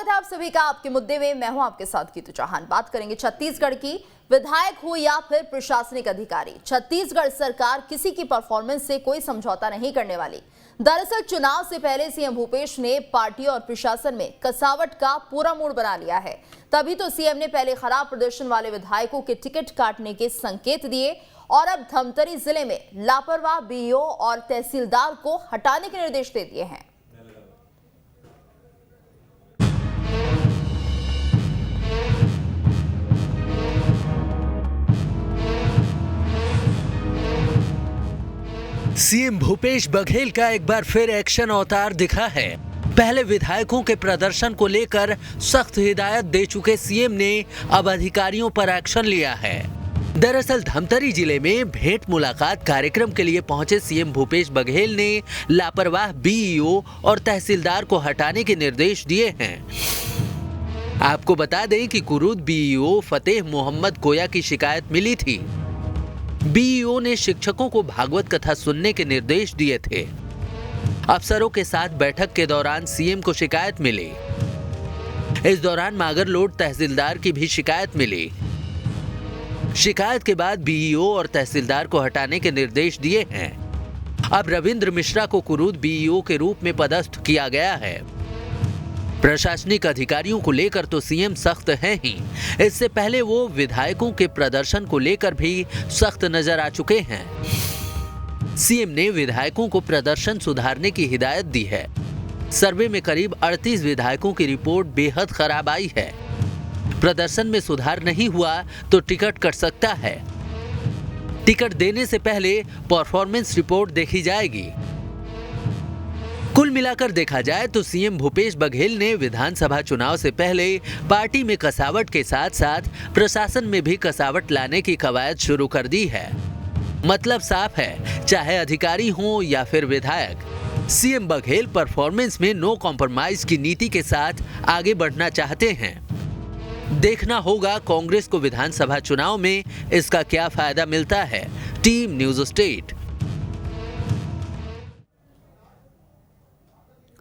स्वागत है आप सभी का आपके मुद्दे में। मैं हूं आपके साथ गीतू चौहान। बात करेंगे छत्तीसगढ़ की। विधायक हो या फिर प्रशासनिक अधिकारी, छत्तीसगढ़ सरकार किसी की परफॉर्मेंस से कोई समझौता नहीं करने वाली। दरअसल चुनाव से पहले सीएम भूपेश ने पार्टी और प्रशासन में कसावट का पूरा मूड बना लिया है। तभी तो सीएम ने पहले खराब प्रदर्शन वाले विधायकों के टिकट काटने के संकेत दिए और अब धमतरी जिले में लापरवाह बीईओ और तहसीलदार को हटाने के निर्देश दे दिए हैं। सीएम भूपेश बघेल का एक बार फिर एक्शन अवतार दिखा है। पहले विधायकों के प्रदर्शन को लेकर सख्त हिदायत दे चुके सीएम ने अब अधिकारियों पर एक्शन लिया है। दरअसल धमतरी जिले में भेंट मुलाकात कार्यक्रम के लिए पहुंचे सीएम भूपेश बघेल ने लापरवाह बीईओ और तहसीलदार को हटाने के निर्देश दिए हैं। आपको बता दें कि कुरूद बीईओ फतेह मोहम्मद कोया की शिकायत मिली थी। बीईओ ने शिक्षकों को भागवत कथा सुनने के निर्देश दिए थे। अफसरों के साथ बैठक के दौरान सीएम को शिकायत मिली। इस दौरान मागरलोड तहसीलदार की भी शिकायत मिली। शिकायत के बाद बीईओ और तहसीलदार को हटाने के निर्देश दिए हैं। अब रविंद्र मिश्रा को कुरूद बीईओ के रूप में पदस्थ किया गया है। प्रशासनिक अधिकारियों को लेकर तो सीएम सख्त हैं ही, इससे पहले वो विधायकों के प्रदर्शन को लेकर भी सख्त नजर आ चुके हैं। सीएम ने विधायकों को प्रदर्शन सुधारने की हिदायत दी है। सर्वे में करीब 38 विधायकों की रिपोर्ट बेहद खराब आई है। प्रदर्शन में सुधार नहीं हुआ तो टिकट कट सकता है। टिकट देने से पहले परफॉर्मेंस रिपोर्ट देखी जाएगी। कुल मिलाकर देखा जाए तो सीएम भूपेश बघेल ने विधानसभा चुनाव से पहले पार्टी में कसावट के साथ साथ प्रशासन में भी कसावट लाने की कवायद शुरू कर दी है। मतलब साफ है, चाहे अधिकारी हो या फिर विधायक, सीएम बघेल परफॉर्मेंस में नो कॉम्प्रोमाइज की नीति के साथ आगे बढ़ना चाहते हैं। देखना होगा कांग्रेस को विधानसभा चुनाव में इसका क्या फायदा मिलता है। Team news state.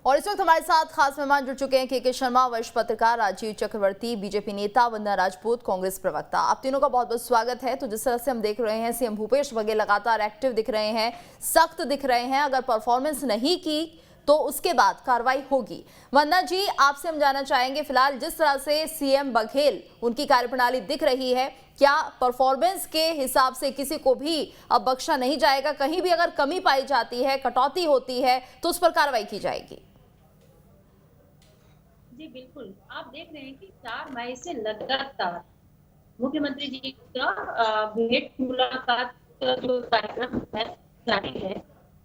और इस वक्त हमारे साथ खास मेहमान जुड़ चुके हैं के शर्मा, वरिष्ठ पत्रकार, राजीव चक्रवर्ती, बीजेपी नेता, वंदना राजपूत, कांग्रेस प्रवक्ता। आप तीनों का बहुत बहुत स्वागत है। तो जिस तरह से हम देख रहे हैं, सीएम भूपेश बघेल लगातार एक्टिव दिख रहे हैं, सख्त दिख रहे हैं। अगर परफॉर्मेंस नहीं की तो उसके बाद कार्रवाई होगी। वंदना जी, आपसे हम जानना चाहेंगे, फिलहाल जिस तरह से सीएम बघेल उनकी कार्यप्रणाली दिख रही है, क्या परफॉर्मेंस के हिसाब से किसी को भी अब बख्शा नहीं जाएगा? कहीं भी अगर कमी पाई जाती है, कटौती होती है, तो उस पर कार्रवाई की जाएगी? जी बिल्कुल, आप देख रहे हैं कि 4 मई से लगातार मुख्यमंत्री जी का भेंट मुलाकात का जो कार्यक्रम है जारी है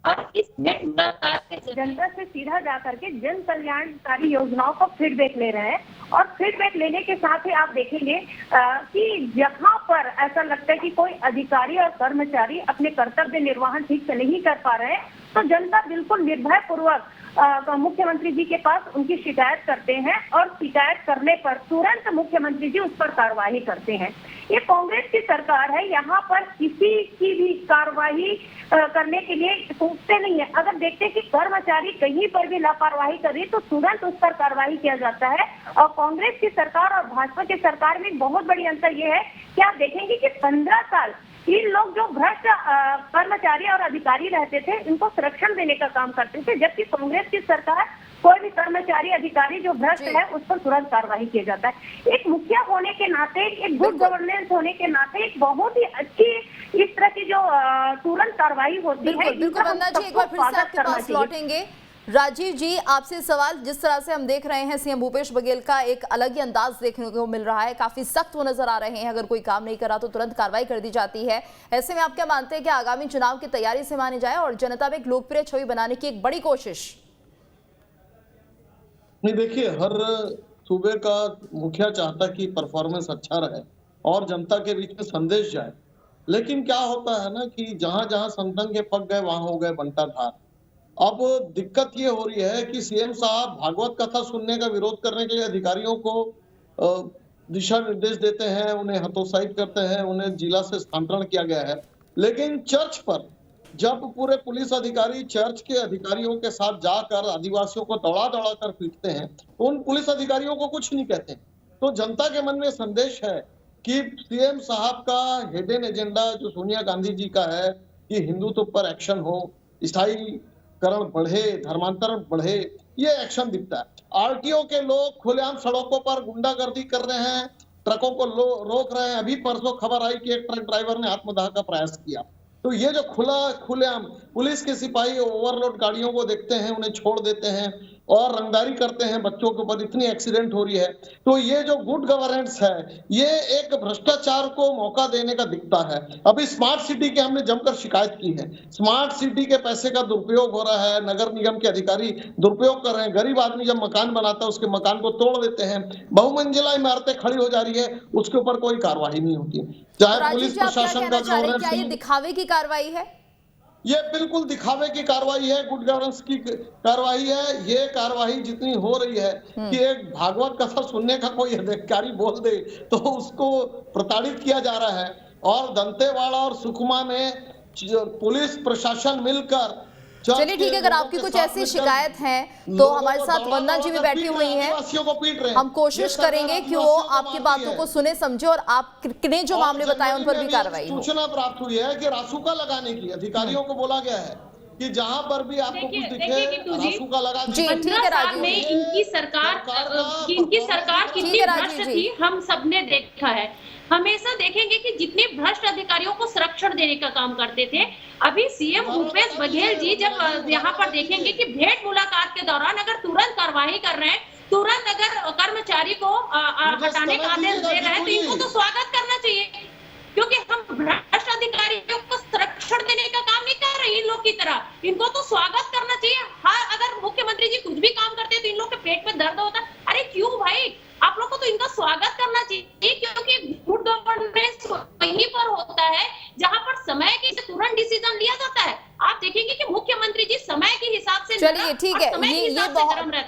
और इस भेंट मुलाकात के जनता से सीधा जाकर के जन कल्याणकारी योजनाओं को फीडबैक ले रहे हैं। और फीडबैक लेने के साथ ही आप देखेंगे कि जहां पर ऐसा लगता है कि कोई अधिकारी और कर्मचारी अपने कर्तव्य निर्वहन ठीक से नहीं कर पा रहे हैं, तो जनता बिल्कुल निर्भय पूर्वक मुख्यमंत्री जी के पास उनकी शिकायत करते हैं और शिकायत करने पर तुरंत मुख्यमंत्री जी उस पर कार्रवाई करते हैं। ये कांग्रेस की सरकार है, यहाँ पर किसी की भी कार्रवाई करने के लिए सोचते नहीं है। अगर देखते हैं कि कर्मचारी कहीं पर भी लापरवाही कर रही है तो तुरंत उस पर कार्रवाई किया जाता है। और कांग्रेस की सरकार और भाजपा की सरकार में बहुत बड़ी अंतर ये है कि आप देखेंगे कि 15 साल इन लोग जो भ्रष्ट कर्मचारी और अधिकारी रहते थे, इनको संरक्षण देने का काम करते थे, जबकि कांग्रेस की सरकार कोई भी कर्मचारी अधिकारी जो भ्रष्ट है उस पर तुरंत कार्रवाई किया जाता है। एक मुखिया होने के नाते, एक गुड गवर्नेंस होने के नाते, एक बहुत ही अच्छी इस तरह की जो तुरंत कार्रवाई होती है। बिल्कुल वंदना जी, एक बार फिर से आपके पास लौटेंगे। राजीव जी, आपसे सवाल, जिस तरह से हम देख रहे हैं सीएम भूपेश बघेल का एक अलग ही अंदाज देखने को मिल रहा है, काफी सख्त वो नजर आ रहे हैं। अगर कोई काम नहीं करा तो तुरंत कार्रवाई कर दी जाती है। ऐसे में आप क्या मानते हैं कि आगामी चुनाव की तैयारी से मानी जाए और जनता में एक लोकप्रिय छवि बनाने की एक बड़ी कोशिश? नहीं, देखिए, हर सूबे का मुखिया चाहता कि परफॉर्मेंस अच्छा रहे और जनता के बीच में संदेश जाए। लेकिन क्या होता है ना कि जहां जहां संदंगे पक गए वहां हो गए बंटाधार। अब दिक्कत ये हो रही है कि सीएम साहब भागवत कथा सुनने का विरोध करने के लिए अधिकारियों को दिशा निर्देश देते हैं, उन्हें हतोत्साहित करते हैं, उन्हें जिला से स्थानांतरण किया गया है। लेकिन चर्च पर जब पूरे पुलिस अधिकारी चर्च के अधिकारियों के साथ जाकर आदिवासियों को दौड़ा दौड़ा कर पीटते हैं, तो उन पुलिस अधिकारियों को कुछ नहीं कहते। तो जनता के मन में संदेश है कि सीएम साहब का हिडन एजेंडा जो सोनिया गांधी जी का है कि हिंदुत्व पर एक्शन हो, ईसाईकरण बढ़े, धर्मांतरण बढ़े, ये एक्शन दिखता है। आरटीओ के लोग खुलेआम सड़कों पर गुंडागर्दी कर रहे हैं, ट्रकों को रोक रहे हैं। अभी परसों खबर आई कि एक ट्रक ड्राइवर ने आत्मदाह का प्रयास किया। तो ये जो खुलेआम पुलिस के सिपाही ओवरलोड गाड़ियों को देखते हैं, उन्हें छोड़ देते हैं और रंगदारी करते हैं, बच्चों के ऊपर इतनी एक्सीडेंट हो रही है। तो ये जो गुड गवर्नेंस है, ये एक भ्रष्टाचार को मौका देने का दिखता है। अभी स्मार्ट सिटी की हमने जमकर शिकायत की है। स्मार्ट सिटी के पैसे का दुरुपयोग हो रहा है, नगर निगम के अधिकारी दुरुपयोग कर रहे हैं। गरीब आदमी जब मकान बनाता है उसके मकान को तोड़ देते हैं, बहुमंजिला इमारतें खड़ी हो जा रही है, उसके ऊपर कोई कार्रवाई नहीं होती। चाहे पुलिस प्रशासन का जो क्या ये दिखावे की कार्रवाई है? ये बिल्कुल दिखावे की कार्रवाई है, गुड गवर्नेंस की कार्रवाई है। ये कार्रवाई जितनी हो रही है कि एक भागवत कथा सुनने का कोई अधिकारी बोल दे तो उसको प्रताड़ित किया जा रहा है। और दंतेवाड़ा और सुकमा में पुलिस प्रशासन मिलकर, चलिए ठीक है, अगर आपकी कुछ ऐसी शिकायत है तो हमारे साथ वंदना जी भी बैठी हुई हैं। हम कोशिश करेंगे कि वो आपकी बातों को सुने, समझे और आपने जो मामले बताए उन पर भी कार्रवाई हो। सूचना प्राप्त हुई है कि रासुका लगाने की अधिकारियों को बोला गया है कि जहां पर भी आपको कुछ दिखे रासुका लगा जी। ठीक है राजू, इनकी सरकार कितनी भ्रष्ट थी हम सबने देखा है। हमेशा देखेंगे कि जितने भ्रष्ट अधिकारियों को संरक्षण देने का काम करते थे, अभी सीएम भूपेश बघेल जी जब यहाँ पर देखेंगे कि भेंट मुलाकात के दौरान अगर तुरंत कार्रवाई कर रहे हैं, तुरंत अगर कर्मचारी को हटाने का आदेश दे रहे हैं, तो इनको तो स्वागत करना चाहिए, क्योंकि हम भ्रष्ट अधिकारियों को संरक्षण देने का काम नहीं कर रहे इन लोग की तरह। इनको तो स्वागत करना चाहिए। हाँ, अगर मुख्यमंत्री जी कुछ भी काम करते हैं तो इन लोग के पेट में दर्द होता है। अरे क्यों भाई, आप लोग को तो इनका स्वागत करना चाहिए, क्योंकि गुड गवर्नेंस वहीं पर होता है जहां पर समय के तुरंत डिसीजन लिया जाता है। आप देखेंगे कि मुख्यमंत्री जी समय के हिसाब से, चलिए ठीक है,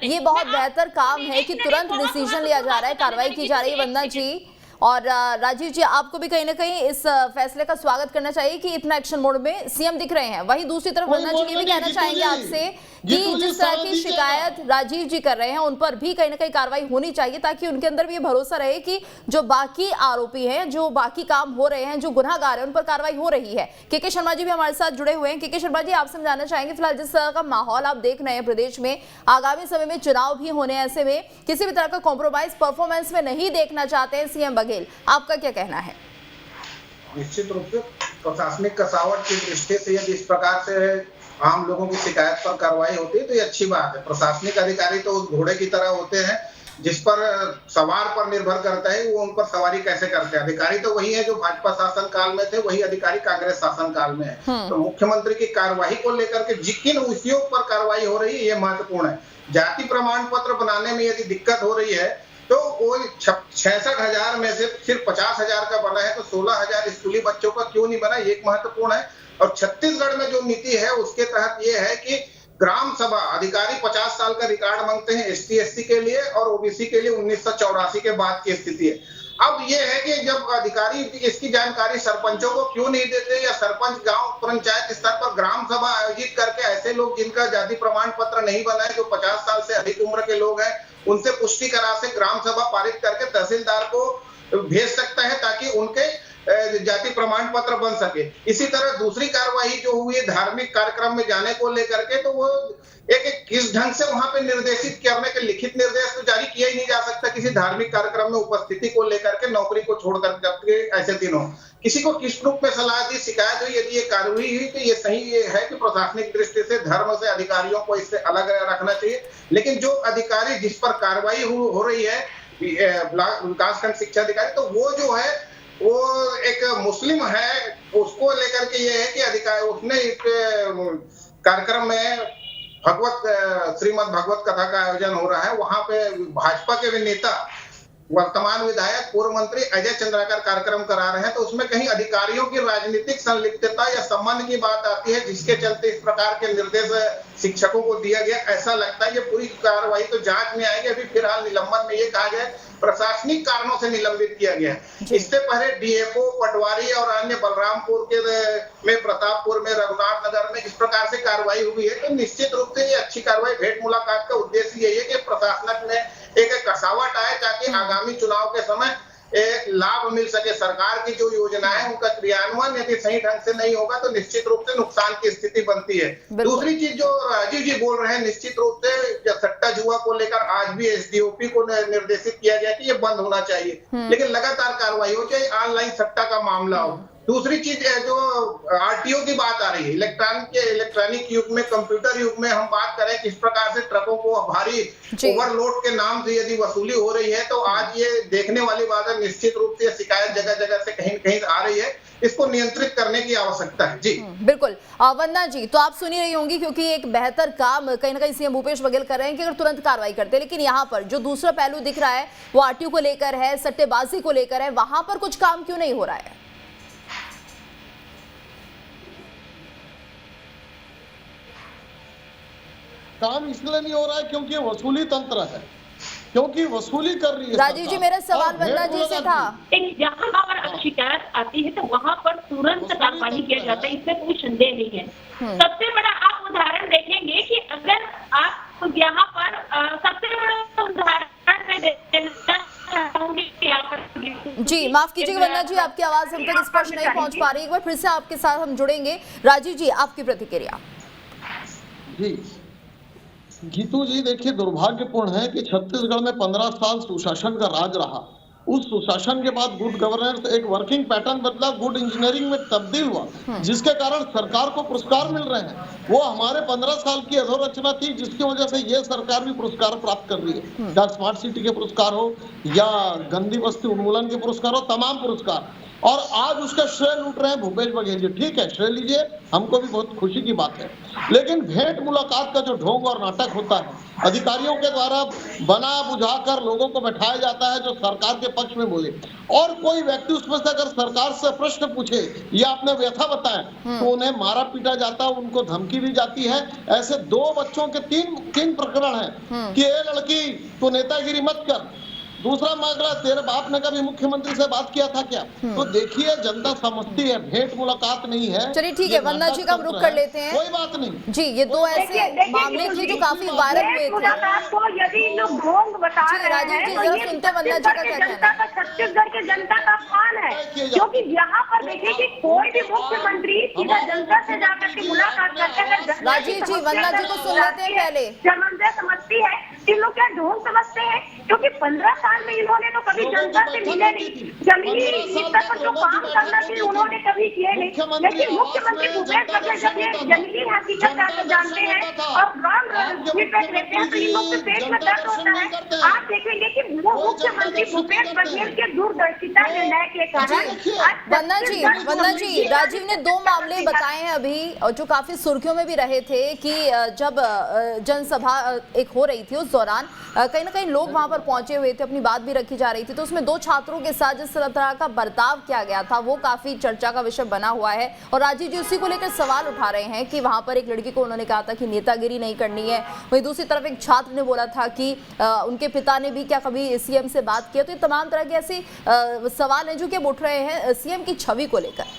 ये बहुत बेहतर काम है कि तुरंत डिसीजन लिया जा रहा है, कार्रवाई की जा रही है। वंदना जी और राजीव जी, आपको भी कहीं ना कहीं इस फैसले का स्वागत करना चाहिए कि इतना एक्शन मोड में सीएम दिख रहे हैं। वहीं दूसरी तरफ वंदना जी ये भी कहना चाहेंगे आपसे कि जिस तरह की शिकायत राजीव जी कर रहे हैं उन पर भी कहीं ना कहीं कार्रवाई होनी चाहिए, ताकि उनके अंदर भी ये भरोसा रहे कि जो बाकी आरोपी हैं, जो बाकी काम हो रहे हैं, जो गुनाहगार हैं, उन पर कार्रवाई हो रही है। के शर्मा जी भी हमारे साथ जुड़े हुए हैं। के शर्मा जी, आपसे हम जानना चाहेंगे, फिलहाल जिस तरह का माहौल आप देख रहे हैं प्रदेश में, आगामी समय में चुनाव भी होने, ऐसे में किसी भी तरह का कॉम्प्रोमाइज परफॉर्मेंस में नहीं देखना चाहते हैं सीएम बघेल, आपका क्या कहना है? निश्चित रूप से प्रशासनिक कसावट की दृष्टि से यदि इस प्रकार से आम लोगों की शिकायत पर कार्रवाई होती है तो ये अच्छी बात है। प्रशासनिक अधिकारी तो उस घोड़े की तरह होते हैं जिस पर सवार पर निर्भर करता है वो उन पर सवारी कैसे करते हैं। अधिकारी तो वही है जो भाजपा शासन काल में थे, वही अधिकारी कांग्रेस शासन काल में है। तो मुख्यमंत्री की कार्यवाही को लेकर के किन विषयों पर कार्रवाई हो रही है ये महत्वपूर्ण है। जाति प्रमाण पत्र बनाने में यदि दिक्कत हो रही है तो वो 66,000 में से सिर्फ 50,000 का बना है, तो 16,000 स्कूली बच्चों का क्यों नहीं बना, ये एक महत्वपूर्ण है। और छत्तीसगढ़ में जो नीति है उसके तहत ये है कि ग्राम सभा अधिकारी 50 साल का रिकॉर्ड मांगते हैं ST/SC के लिए और OBC के लिए 1984 के बाद की स्थिति है। अब ये है कि जब अधिकारी इसकी जानकारी सरपंचों को क्यों नहीं देते, या सरपंच गांव पंचायत स्तर पर ग्राम सभा आयोजित करके ऐसे लोग जिनका जाति प्रमाण पत्र नहीं बना है, जो 50 साल से अधिक उम्र के लोग हैं, उनसे पुष्टि करा से ग्राम सभा पारित करके तहसीलदार को भेज सकता है ताकि उनके जाति प्रमाण पत्र बन सके। इसी तरह दूसरी कार्रवाई जो हुई है धार्मिक कार्यक्रम में जाने को लेकर के, तो वो एक किस ढंग से वहां पे निर्देशित करने के लिखित निर्देश तो जारी किया ही नहीं जा सकता किसी धार्मिक कार्यक्रम में उपस्थिति को लेकर के, नौकरी को छोड़कर जबकि ऐसे दिनों किसी को किस रूप में सलाह दी, शिकायत हुई, यदि ये कार्रवाई हुई तो ये सही है कि प्रशासनिक दृष्टि से धर्म से अधिकारियों को इससे अलग रखना चाहिए। लेकिन जो अधिकारी जिस पर कार्रवाई हो रही है ब्लॉक विकासखंड शिक्षा अधिकारी, तो वो जो है वो एक मुस्लिम है, उसको लेकर के ये है कि अधिकारी उसने एक कार्यक्रम में श्रीमद् भगवत कथा का आयोजन हो रहा है, वहां पे भाजपा के भी नेता वर्तमान विधायक पूर्व मंत्री अजय चंद्राकर कार्यक्रम करा रहे हैं, तो उसमें कहीं अधिकारियों की राजनीतिक संलिप्तता या संबंध की बात आती है, जिसके चलते इस प्रकार के निर्देश शिक्षकों को दिया गया, ऐसा लगता है ये पूरी कार्रवाई तो जांच में आएगी। अभी फिलहाल निलंबन में ये कहा गया प्रशासनिक कारणों से निलंबित किया गया। इससे पहले डीएफओ पटवारी और अन्य बलरामपुर के में, प्रतापपुर में, रघुनाथ नगर में इस प्रकार से कार्रवाई हुई है। तो निश्चित रूप से ये अच्छी कार्रवाई, भेंट मुलाकात का उद्देश्य यही है कि प्रशासन में एक कसावट आए ताकि आगामी चुनाव के समय एक लाभ मिल सके। सरकार की जो योजना है उनका क्रियान्वयन यदि सही ढंग से नहीं होगा तो निश्चित रूप से नुकसान की स्थिति बनती है। दूसरी चीज जो राजीव जी बोल रहे हैं, निश्चित रूप से सट्टा जुआ को लेकर आज भी एसडीओपी को निर्देशित किया गया कि ये बंद होना चाहिए, लेकिन लगातार कार्रवाई हो, चाहे ऑनलाइन सट्टा का मामला हो। दूसरी चीज है जो आरटीओ की बात आ रही है, इलेक्ट्रॉनिक युग में, कंप्यूटर युग में हम बात करें किस प्रकार से ट्रकों को भारी ओवरलोड के नाम से यदि वसूली हो रही है, तो आज ये देखने वाली बात है। निश्चित रूप से शिकायत जगह जगह से कहीं कहीं आ रही है, इसको नियंत्रित करने की आवश्यकता है। जी बिल्कुल। वंदना जी, तो आप सुनी रही होंगी क्योंकि एक बेहतर काम कहीं ना कहीं सीएम भूपेश बघेल कर रहे हैं कि अगर तुरंत कार्रवाई करते हैं, लेकिन यहाँ पर जो दूसरा पहलू दिख रहा है वो आरटीओ को लेकर है, सट्टेबाजी को लेकर है, वहां पर कुछ काम क्यों नहीं हो रहा है? काम इसलिए नहीं हो रहा है क्योंकि वसूली तंत्र है, क्योंकि वसूली कर रही है राजीव जी। मेरा सवाल वंदना जी से था, जहाँ पर शिकायत आती है तो वहाँ पर तुरंत कार्रवाई किया जाता है, इसमें कोई संदेह नहीं है। सबसे बड़ा आप उदाहरण देखेंगे कि अगर आप यहाँ पर सबसे बड़ा उदाहरण में जी माफ कीजिएगा वंदना जी, आपकी आवाज हम तक स्पष्ट नहीं पहुंच पा रही। एक बार फिर से आपके साथ हम जुड़ेंगे। राजीव जी, आपकी प्रतिक्रिया। जी गीतू जी, देखिए दुर्भाग्यपूर्ण है कि छत्तीसगढ़ में 15 साल सुशासन का राज रहा। उस सुशासन के बाद गुड गवर्नेंस एक वर्किंग पैटर्न बदला, गुड इंजीनियरिंग में तब्दील हुआ, जिसके कारण सरकार को पुरस्कार मिल रहे हैं। वो हमारे 15 साल की अधोरचना थी जिसकी वजह से ये सरकार भी पुरस्कार प्राप्त कर रही है, चाहे स्मार्ट सिटी के पुरस्कार हो या गंदी बस्ती उन्मूलन के पुरस्कार हो, तमाम पुरस्कार। और आज उसका श्रेय लूट रहे हैं भूपेश बघेल जी। ठीक है, श्रेय लीजिए, हमको भी बहुत खुशी की बात है, लेकिन भेंट मुलाकात का जो ढोंग और नाटक होता है, अधिकारियों के द्वारा बना बुझाकर लोगों को बैठाया जाता है जो सरकार के पक्ष में बोले, और कोई व्यक्ति उसमें से अगर सरकार से प्रश्न पूछे या अपने व्यथा बताए तो उन्हें मारा पीटा जाता है, उनको धमकी दी जाती है। ऐसे 2 बच्चों के तीन प्रकरण हैं कि ये लड़की तो नेतागिरी मत कर, दूसरा मामला तेरे बाप ने कभी मुख्यमंत्री से बात किया था क्या? तो देखिए जनता समझती है, भेंट मुलाकात नहीं है। चलिए ठीक है, वंदना जी का हम रुक कर लेते हैं। कोई बात नहीं जी, ये 2 ऐसे मामले थे जो काफी वायरल हुए थे। यदि लोग ढोंग बता रहे राजीव जी, हैं जरा सुनते वंदना जी का क्या कहना है। छत्तीसगढ़ के जनता का अपमान है, क्योंकि यहाँ पर देखिए कि कोई भी मुख्यमंत्री सीधा जनता से जाकर के मुलाकात करते हैं। राजीव जी, वंदना जी को सुन लेते हैं पहले। समस्या समझती है, इन लोग क्या ढोंग समझते हैं? क्योंकि 15 साल में इन्होंने तो कभी जनता से मिले नहीं, जमीनी स्तर पर जो काम करना चाहिए उन्होंने कभी किए नहीं। लेकिन मुख्यमंत्री भूपेश बघेल जब ये जमीनी हकीकत जानते हैं और ग्राउंड फीडबैक लेते हैं तो इन लोग के पेट में दर्द होता है। आप देखेंगे कि वो मुख्यमंत्री भूपेश बघेल के दूरदर्शिता निर्णय के कारण। वंदना जी, राजीव ने 2 मामले बताए हैं अभी, और जो काफी सुर्खियों में भी रहे थे कि जब जनसभा एक हो रही थी उस दौरान कहीं ना कहीं लोग वहां पर पहुंचे हुए थे, अपनी बात भी रखी जा रही थी, तो उसमें 2 छात्रों के साथ जिस तरह का बर्ताव किया गया था वो काफी चर्चा का विषय बना हुआ है। और राजीव जी उसी को लेकर सवाल उठा रहे हैं कि वहां पर एक लड़की को उन्होंने कहा था कि नेतागिरी नहीं करनी है, वहीं दूसरी तरफ एक छात्र ने बोला था कि उनके पिता ने भी क्या कभी सीएम से बात किया। तो ये तमाम तरह के ऐसे सवाल हैं जो कि उठ रहे हैं सीएम की छवि को लेकर।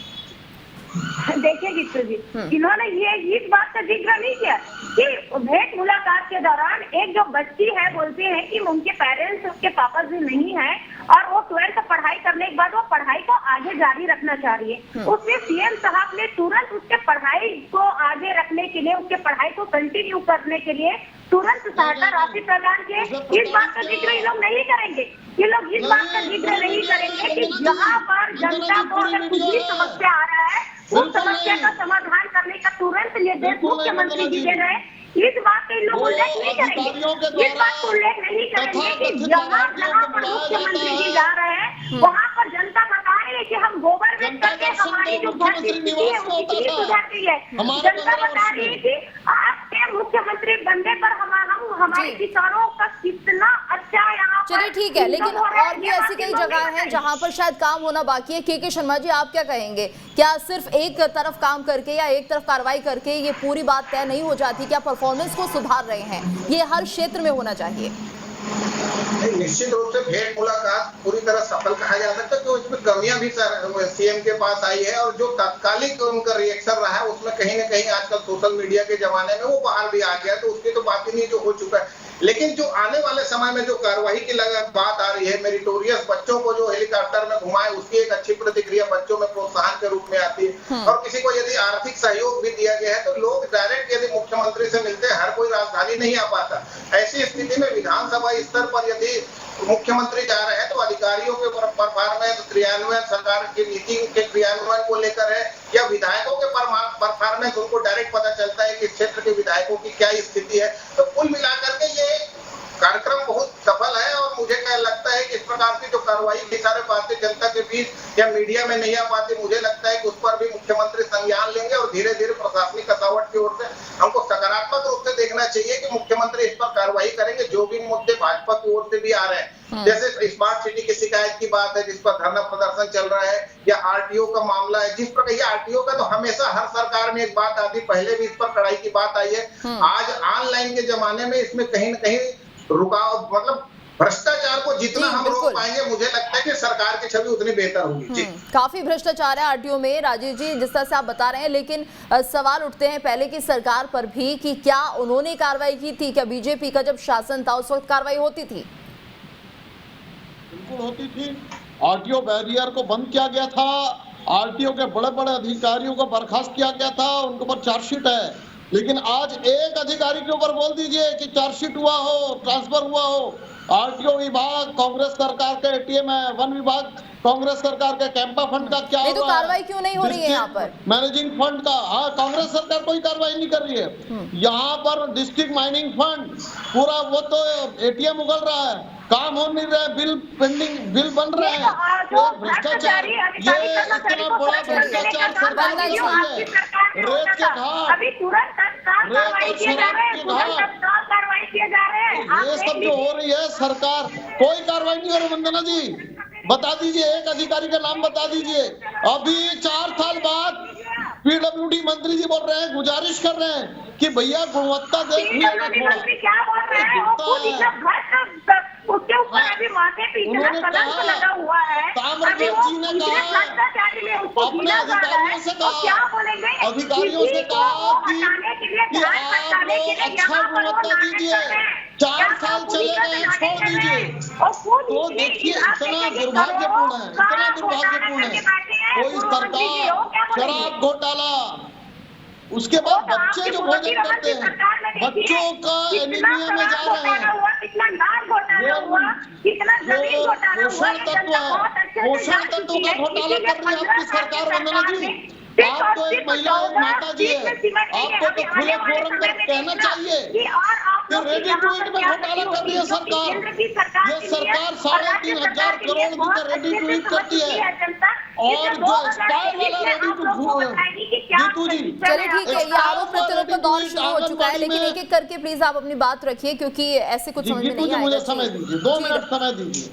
देखिए गीतू जी, इन्होंने ये इस बात का जिक्र नहीं किया कि भेंट मुलाकात के दौरान एक जो बच्ची है बोलती है कि उनके पेरेंट्स, उसके पापा भी नहीं है और वो 12th पढ़ाई करने के बाद वो पढ़ाई को आगे जारी रखना चाह रही है। उसमें सीएम साहब ने तुरंत उसके पढ़ाई को आगे रखने के लिए, उसके पढ़ाई को कंटिन्यू करने के लिए तुरंत सहायता राशि प्रदान किए। इस बात का जिक्र ये लोग नहीं करेंगे। ये लोग इस बात का जिक्र नहीं करेंगे कि जहाँ पर जनता को अगर कुछ भी समस्या आ रहा है उस समस्या का समाधान करने का तुरंत निर्देश मुख्यमंत्री जी दे रहे हैं। इस बात का लोग उल्लेख नहीं करेंगे। इस बात को उल्लेख नहीं करेंगे कि जहाँ जहाँ पर मुख्यमंत्री जी जा रहे हैं वहाँ पर जनता बता रही है कि हम गोबर बेच करके हमारी जो घर की स्थिति है वो कितनी सुधर गई है। जनता बता रही है कि आपके मुख्यमंत्री बनने पर हम हमारे किसानों का कितना अच्छा यहाँ पर चलिए ठीक है, लेकिन इनकम हो रहा है, और भी ये ऐसी बात कई इन्होंने जगह हैं बताई। जहां पर शायद काम होना बाकी है। के शर्मा जी, आप क्या कहेंगे? क्या सिर्फ एक तरफ काम करके या एक तरफ कार्रवाई करके ये पूरी बात तय नहीं हो जाती? क्या परफॉर्मेंस को सुधार रहे हैं? ये हर क्षेत्र में होना चाहिए। नहीं, निश्चित रूप से भेंट मुलाकात पूरी तरह सफल कहा जा सकता है, क्योंकि उसमें कमियां भी सीएम के पास आई है, और जो तात्कालिक उनका रिएक्शन रहा है उसमें कहीं ना कहीं आजकल सोशल मीडिया के जमाने में वो बाहर भी आ गया, तो उसकी तो बात ही नहीं जो हो चुका है। लेकिन जो आने वाले समय में जो कार्रवाई की बात आ रही है, मेरिटोरियस बच्चों को जो हेलीकॉप्टर में घुमाए, उसकी एक अच्छी प्रतिक्रिया बच्चों में प्रोत्साहन के रूप में आती है। और किसी को यदि आर्थिक सहयोग भी दिया गया है तो लोग डायरेक्ट यदि मुख्यमंत्री से मिलते हैं, हर कोई राजधानी नहीं आ पाता। ऐसी स्थिति में विधानसभा स्तर पर यदि मुख्यमंत्री जा रहे हैं तो अधिकारियों के परफॉर्मेंस, क्रियान्वयन, सरकार की नीति के क्रियान्वयन को लेकर है, या विधायकों के परफॉर्मेंस, उनको डायरेक्ट पता चलता है कि क्षेत्र के विधायकों की क्या स्थिति है। तो कुल मिलाकर के ये कार्यक्रम बहुत सफल है, और मुझे क्या लगता है कि इस प्रकार की जो कार्रवाई की सारे बातें जनता के बीच या मीडिया में नहीं आ पाती, मुझे लगता है कि उस पर भी मुख्यमंत्री संज्ञान लेंगे, और धीरे धीरे प्रशासनिक कसावट की ओर से हमको सकारात्मक रूप से देखना चाहिए कि मुख्यमंत्री इस पर कार्रवाई करेंगे। जो भी मुद्दे भाजपा की ओर से भी आ रहे हैं, जैसे स्मार्ट सिटी की शिकायत की बात है जिस पर धरना प्रदर्शन चल रहा है, या आरटीओ का मामला है, जिस पर ये आरटीओ का तो हमेशा हर सरकार में एक बात आती, पहले भी इस पर कड़ाई की बात आई है। आज ऑनलाइन के जमाने में इसमें कहीं न कहीं रुकाव, मतलब भ्रष्टाचार को जितना हम रोक पाएंगे, मुझे लगता है कि सरकार की छवि उतनी बेहतर होगी। जी, काफी भ्रष्टाचार है आरटीओ में राजीव जी, जिस तरह से आप बता रहे हैं, लेकिन सवाल उठते हैं पहले की सरकार पर भी कि क्या उन्होंने कार्रवाई की थी? क्या बीजेपी का जब शासन था उस वक्त कार्रवाई होती थी? बिल्कुल होती थी। आरटीओ बैरियर को बंद किया गया था, आरटीओ के बड़े बड़े अधिकारियों को बर्खास्त किया गया था, उनके ऊपर चार्जशीट है। लेकिन आज एक अधिकारी के ऊपर बोल दीजिए कि चार्जशीट हुआ हो, ट्रांसफर हुआ हो। आरटीओ विभाग कांग्रेस सरकार के एटीएम है, वन विभाग कांग्रेस सरकार के कैंपा फंड का क्या नहीं तो कार्रवाई क्यों नहीं हो रही है यहाँ पर? मैनेजिंग फंड का, हाँ, कांग्रेस सरकार कोई कार्रवाई नहीं कर रही है। यहाँ पर डिस्ट्रिक्ट माइनिंग फंड पूरा वो तो एटीएम उगल रहा है, काम हो नहीं रहा है, बिल पेंडिंग, बिल बन रहे हैं। भ्रष्टाचार, ये इतना बड़ा भ्रष्टाचार सरकार में है। रेत के घाट, ये सब जो हो रही है, सरकार कोई कार्रवाई नहीं हो रही। वंदना जी बता दीजिए, एक अधिकारी का नाम बता दीजिए। अभी 4 साल बाद पीडब्ल्यूडी मंत्री जी बोल रहे हैं, गुजारिश कर रहे हैं कि भैया गुणवत्ता देखिए ना थोड़ा। उसके ऊपर अभी माथे पे इतना कलंक लगा हुआ है, अभी वो अपने अधिकारियों से कहा, अधिकारियों से कहा कि आप लोग अच्छा गुणवत्ता दीजिए, 4 साल चले गए, छोड़ दीजिए। तो देखिए इतना दुर्भाग्यपूर्ण है, इतना दुर्भाग्यपूर्ण है। कोई सरकार शराब घोटाला, उसके बाद बच्चे जो भोजन करते हैं, बच्चों का एनीमिया में जा रहे हैं, पोषण तत्व का घोटाला कर रही है आपकी सरकार। वंदना जी, आप तो एक महिला और माता जी है, आपको तो खुले फोरम पर कहना चाहिए कि रेडी टू ईट में घोटाला कर रही है सरकार। ये सरकार 3,500 करोड़ की तो रेडी टू ईट करती है, और जो एक्सपायर वाला रेडी टू जीतू जी। चलिए ठीक है, ये आरोप प्रत्यारोप का दौर शुरू हो चुका है, लेकिन एक एक करके प्लीज आप अपनी बात रखिए, क्योंकि ऐसे कुछ समझ में नहीं आएगा। मुझे समय दीजिए, 2 मिनट समय दीजिए।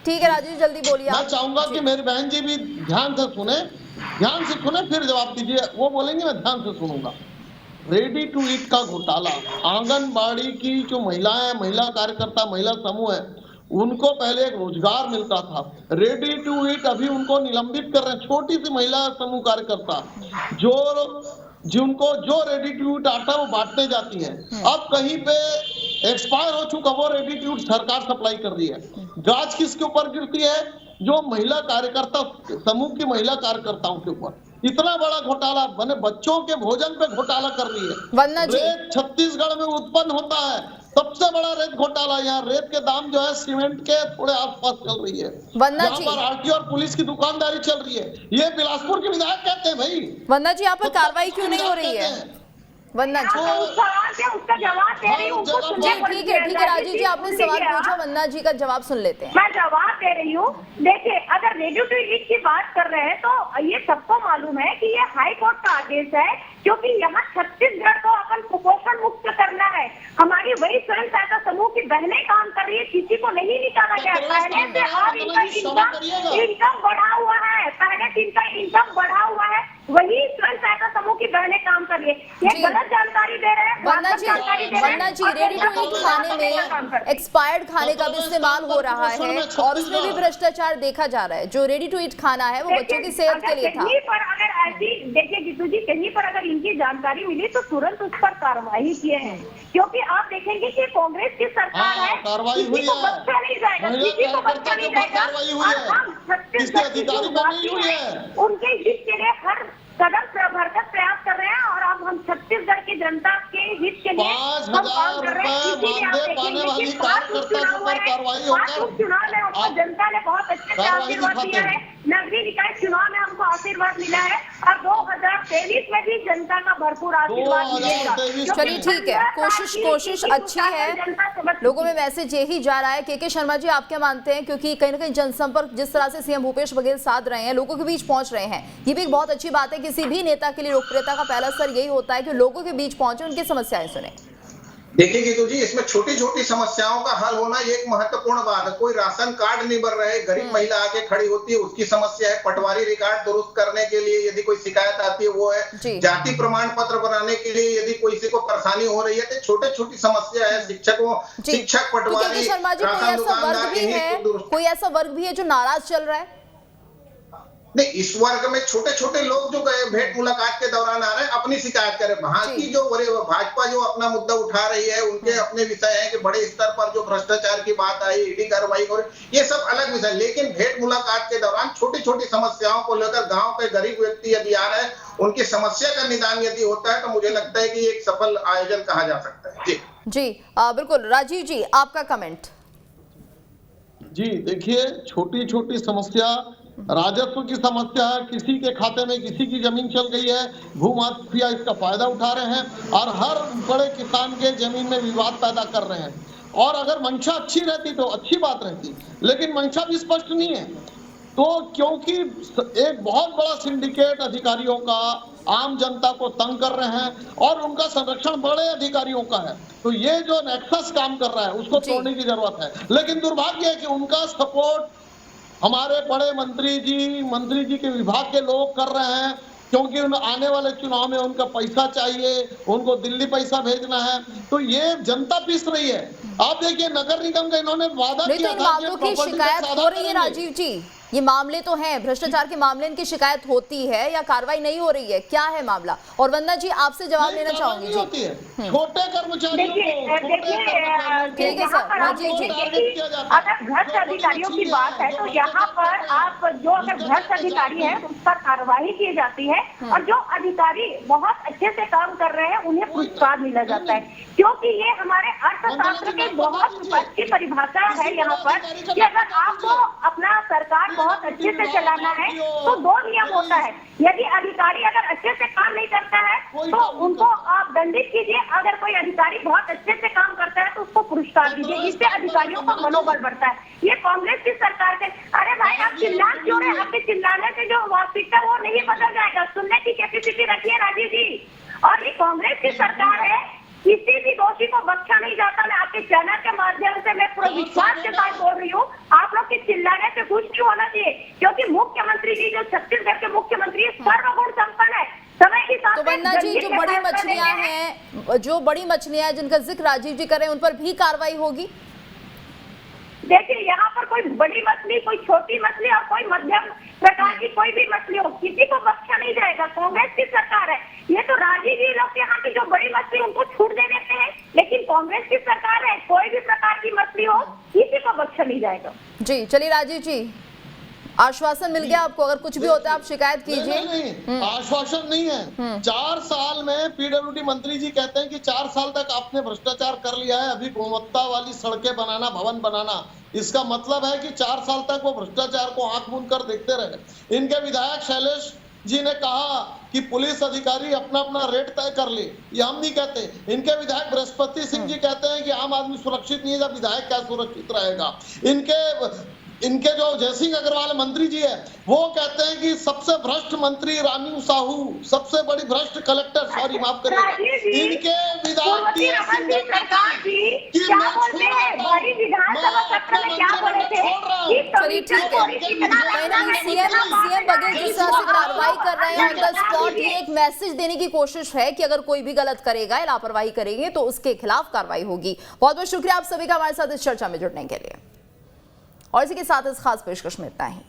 ठीक है राजीव, जल्दी बोलिए। मैं चाहूंगा कि मेरी बहन जी भी ध्यान से सुने, फिर जवाब दीजिए। वो बोलेंगे, मैं ध्यान से सुनूंगा। रेडी टू ईट का घोटाला, आंगनबाड़ी की जो महिलाएं, महिला कार्यकर्ता, महिला समूह है, उनको पहले एक रोजगार मिलता था। रेडी टू ईट अभी उनको निलंबित कर रहे हैं। छोटी सी महिला समूह कार्यकर्ता जिनको जो रेडी टू ईट आता है वो बांटने जाती हैं, अब कहीं पे एक्सपायर हो चुका वो रेडी टू ईट सरकार सप्लाई कर रही है। गाज किसके ऊपर गिरती है? जो महिला कार्यकर्ता समूह की महिला कार्यकर्ताओं के ऊपर। इतना बड़ा घोटाला, बने बच्चों के भोजन पे घोटाला कर रही है। रेत छत्तीसगढ़ में उत्पन्न होता है, सबसे बड़ा रेत घोटाला। यहाँ रेत के दाम जो है सीमेंट के थोड़े आसपास चल रही है, यहाँ पर आरटीओ और पुलिस की दुकानदारी चल रही है। ये बिलासपुर के विधायक कहते हैं भाई। वंदना जी, यहाँ पर कार्रवाई क्यों नहीं हो रही है? वंदना जी, उसका जवाब दे रही हूँ। ठीक है राजीव जी, आपने सवाल पूछा, वंदना जी का जवाब सुन लेते हैं। मैं जवाब दे रही हूँ। देखिए, अगर रेडियो टू ईट की बात कर रहे हैं तो ये सबको मालूम है कि ये हाई कोर्ट का आदेश है, क्योंकि यहाँ छत्तीसगढ़ को अपन कुपोषण मुक्त करना है। हमारी वही स्वयं नहीं निकाला गया। पहले से और इनकम बढ़ा हुआ है, पहले से इनका इनकम बढ़ा हुआ है, वही स्वयं सहायता समूह की बहनें काम कर रही है। ये गलत जानकारी दे रहे हैं। वंदना जी रेडी टू ईट खाने में एक्सपायर्ड खाने का भी इस्तेमाल हो रहा है और उसमें भी भ्रष्टाचार देखा जा रहा है। जो रेडी टू ईट खाना है वो बच्चों की सेहत के लिए था। कहीं पर अगर ऐसी देखिए जीतू जी, कहीं पर अगर इनकी जानकारी मिली तो तुरंत उस पर कार्रवाई किए हैं, क्योंकि आप देखेंगे कि कांग्रेस की सरकार है, किसी को बख्शा नहीं जाएगा, किसी को बख्शा नहीं जाएगा। और हम छत्तीसगढ़ की जो वासी हैं उनके हित के लिए हर कदम भरकर प्रयास कर रहे हैं और अब हम छत्तीसगढ़ की जनता के हित के लिए हम काम कर रहे हैं। इसीलिए आप देखेंगे कि 5 उपचुनाव हुए हैं, 5 उपचुनाव में हमको जनता ने बहुत अच्छे से आशीर्वाद दिया है। नगरीय निकाय चुनाव में हमको आशीर्वाद मिला है और 2023 में भी जनता का भरपूर आशीर्वाद मिलेगा। चलिए ठीक है, कोशिश अच्छी है, लोगों में मैसेज यही जा रहा है। के शर्मा जी, आप क्या मानते हैं? क्योंकि कहीं ना कहीं जनसंपर्क जिस तरह से सीएम भूपेश बघेल साध रहे हैं, लोगों के बीच पहुंच रहे हैं, ये भी एक बहुत अच्छी बात है। किसी भी नेता के लिए लोकप्रियता का पहला स्तर यही होता है कि लोगों के बीच पहुंचे, उनकी समस्याएं सुने। देखिए गीतू जी, इसमें छोटी छोटी समस्याओं का हल होना ये एक महत्वपूर्ण बात है। कोई राशन कार्ड नहीं बन रहे, गरीब महिला आके खड़ी होती है, उसकी समस्या है। पटवारी रिकॉर्ड दुरुस्त करने के लिए यदि कोई शिकायत आती है वो है। जाति प्रमाण पत्र बनाने के लिए यदि किसी को परेशानी हो रही है तो छोटे छोटी समस्या है। शिक्षक पटवारी राशन दुकानदार, कोई ऐसा वर्ग भी है जो नाराज चल रहा है? नहीं, इस वर्ग में छोटे छोटे लोग जो भेंट मुलाकात के दौरान आ रहे हैं अपनी शिकायत करें। बाकी जो भाजपा जो अपना मुद्दा उठा रही है उनके अपने विषय है कि बड़े स्तर पर जो भ्रष्टाचार की बात आई, ईडी कार्रवाई हो रही, ये सब अलग विषय। लेकिन भेंट मुलाकात के दौरान छोटी छोटी समस्याओं को लेकर गाँव के गरीब व्यक्ति यदि आ रहे हैं, उनकी समस्या का निदान यदि होता है तो मुझे लगता है कि एक सफल आयोजन कहा जा सकता है। जी बिल्कुल। राजीव जी, आपका कमेंट। जी देखिए, छोटी छोटी समस्या, राजस्व की समस्या है, किसी के खाते में किसी की जमीन चल गई है, भूमाफिया इसका फायदा उठा रहे हैं और हर बड़े किसान के जमीन में विवाद पैदा कर रहे हैं। और अगर मंशा अच्छी रहती तो अच्छी बात रहती, लेकिन मंशा भी स्पष्ट नहीं है। तो क्योंकि एक बहुत बड़ा सिंडिकेट अधिकारियों का आम जनता को तंग कर रहे हैं और उनका संरक्षण बड़े अधिकारियों का है, तो ये जो नेक्सस काम कर रहा है उसको तोड़ने की जरूरत है। लेकिन दुर्भाग्य है कि उनका सपोर्ट हमारे बड़े मंत्री जी के विभाग के लोग कर रहे हैं, क्योंकि आने वाले चुनाव में उनका पैसा चाहिए, उनको दिल्ली पैसा भेजना है, तो ये जनता पीस रही है। आप देखिए, नगर निगम का इन्होंने वादा किया था मामलों की शिकायत हो रही है। राजीव जी, ये मामले तो हैं, भ्रष्टाचार के मामले, इनकी शिकायत होती है या कार्रवाई नहीं हो रही है, क्या है मामला? और वंदना जी, आपसे जवाब लेना चाहूंगी जी। छोटे कर्मचारियों देखिए राजीव जी, अगर भ्रष्ट अधिकारियों की बात है तो यहाँ पर आप जो अगर भ्रष्ट अधिकारी है उस पर कार्रवाई की जाती है और जो अधिकारी बहुत अच्छे से काम कर रहे हैं उन्हें पुरस्कार मिला जाता है, क्योंकि ये हमारे अर्थशास्त्र के बहुत अच्छी परिभाषा है यहाँ पर कि अगर आपको अपना सरकार बहुत अच्छे से चलाना है तो 2 नियम होता है। यदि अधिकारी अगर अच्छे से काम नहीं करता है तो उनको आप दंडित कीजिए, अगर कोई अधिकारी बहुत अच्छे से काम करता है तो उसको पुरस्कार दीजिए, इससे अधिकारियों का मनोबल बढ़ता है। ये कांग्रेस की सरकार के, अरे भाई आप चिल्ला क्यों रहे? आपके चिल्लाने से जो वास्तविकता वो नहीं बदल जाएगा, सुनने की कैपेसिटी रखिए राजीव जी। और ये कांग्रेस की सरकार है, किसी भी दोषी को बख्शा नहीं जाता। मैं आपके चैनल के माध्यम से मैं पूरा विश्वास के साथ बोल रही हूँ, आप लोग के चिल्लाने से कुछ नहीं होना चाहिए, क्योंकि मुख्यमंत्री जी जो छत्तीसगढ़ के मुख्यमंत्री सर्वगुण संपन्न है, समय के साथ। तो वंदना जी, जो बड़ी मछलियां हैं जिनका जिक्र राजीव जी कर रहे हैं, उन पर भी कार्रवाई होगी? देखिए, यहाँ पर कोई बड़ी मछली, कोई छोटी मछली और कोई मध्यम प्रकार की कोई भी मछली हो, किसी को बख्शा नहीं जाएगा। कांग्रेस की सरकार है ये, तो राजीव जी लोग यहाँ की जो बड़ी मछली उनको छूट दे देते हैं, लेकिन कांग्रेस की सरकार है, कोई भी प्रकार की मछली हो किसी को बख्शा नहीं जाएगा। जी चलिए राजीव जी, आश्वासन मिल गया आपको? अगर कुछ भी होता है आप शिकायत कीजिए। नहीं, आश्वासन नहीं है। 4 साल में पीडब्ल्यूडी मंत्री जी कहते हैं कि 4 साल तक आपने भ्रष्टाचार कर लिया है, अभी गुणवत्ता वाली सड़कें बनाना, भवन बनाना। इसका मतलब है कि 4 साल तक वो भ्रष्टाचार को आंख मूंद कर देखते रहे। इनके विधायक शैलेश जी ने कहा कि पुलिस अधिकारी अपना अपना रेट तय कर ले, ये हम नहीं कहते। इनके विधायक बृहस्पति सिंह जी कहते हैं कि आम आदमी सुरक्षित नहीं है, जब विधायक क्या सुरक्षित रहेगा। इनके जो जयसिंह अग्रवाल मंत्री जी है वो कहते हैं कि सबसे भ्रष्ट मंत्री रानू साहू, सबसे बड़ी भ्रष्ट कलेक्टर, सॉरी माफ करिएगा, इनके पूर्ववर्ती रमन जी सरकार थी, क्या बोलते हैं बड़ी विधानसभा सत्र में क्या बोले थे कि चलिए ठीक है, कहीं ना कहीं सीएम बघेल जिस तरह से कार्रवाई कर रहे हैं ऑन द स्पॉट, ये एक मैसेज देने की कोशिश है कि अगर कोई भी गलत करेगा या लापरवाही करेंगे तो उसके खिलाफ कार्रवाई होगी। बहुत बहुत शुक्रिया आप सभी का हमारे साथ इस चर्चा में जुड़ने के लिए, और इसी के साथ इस खास पेशकश में इतना ही।